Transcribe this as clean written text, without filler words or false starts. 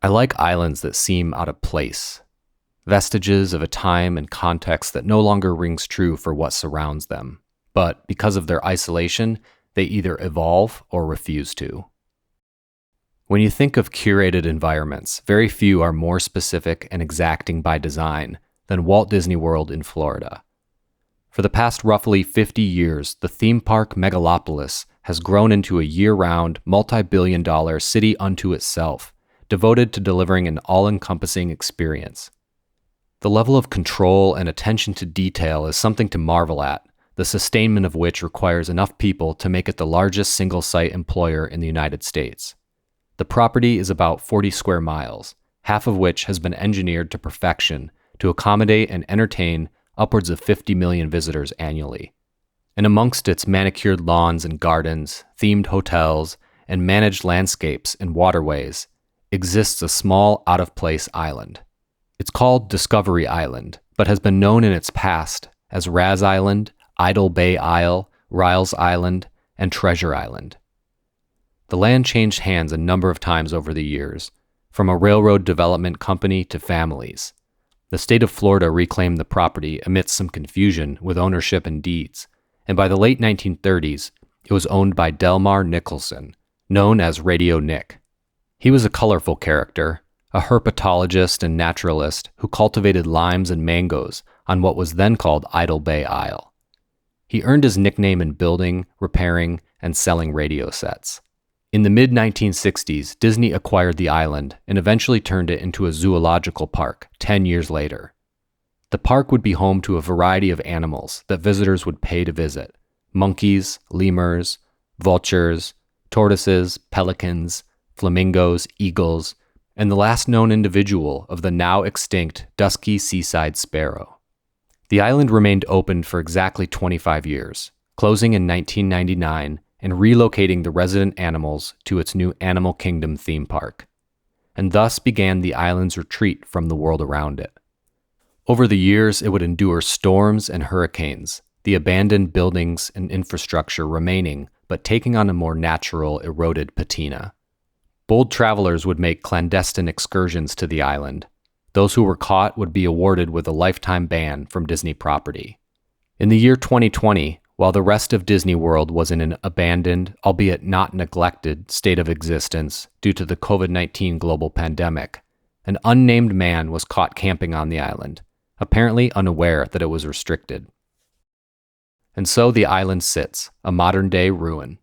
I like islands that seem out of place, vestiges of a time and context that no longer rings true for what surrounds them, but because of their isolation, they either evolve or refuse to. When you think of curated environments, very few are more specific and exacting by design than Walt Disney World in Florida. For the past roughly 50 years, the theme park megalopolis has grown into a year-round, multi-billion-dollar city unto itself, devoted to delivering an all-encompassing experience. The level of control and attention to detail is something to marvel at, the sustainment of which requires enough people to make it the largest single-site employer in the United States. The property is about 40 square miles, half of which has been engineered to perfection to accommodate and entertain upwards of 50 million visitors annually. And amongst its manicured lawns and gardens, themed hotels, and managed landscapes and waterways, exists a small, out-of-place island. It's called Discovery Island, but has been known in its past as Raz Island, Idle Bay Isle, Riles Island, and Treasure Island. The land changed hands a number of times over the years, from a railroad development company to families. The state of Florida reclaimed the property amidst some confusion with ownership and deeds, and by the late 1930s, it was owned by Delmar Nicholson, known as Radio Nick. He was a colorful character, a herpetologist and naturalist who cultivated limes and mangoes on what was then called Idle Bay Isle. He earned his nickname in building, repairing, and selling radio sets. In the mid-1960s, Disney acquired the island and eventually turned it into a zoological park 10 years later. The park would be home to a variety of animals that visitors would pay to visit: monkeys, lemurs, vultures, tortoises, pelicans, flamingos, eagles, and the last known individual of the now extinct dusky seaside sparrow. The island remained open for exactly 25 years, closing in 1999 and relocating the resident animals to its new Animal Kingdom theme park. And thus began the island's retreat from the world around it. Over the years, it would endure storms and hurricanes, the abandoned buildings and infrastructure remaining, but taking on a more natural, eroded patina. Bold travelers would make clandestine excursions to the island. Those who were caught would be awarded with a lifetime ban from Disney property. In the year 2020, while the rest of Disney World was in an abandoned, albeit not neglected, state of existence due to the COVID-19 global pandemic, an unnamed man was caught camping on the island, apparently unaware that it was restricted. And so the island sits, a modern-day ruin.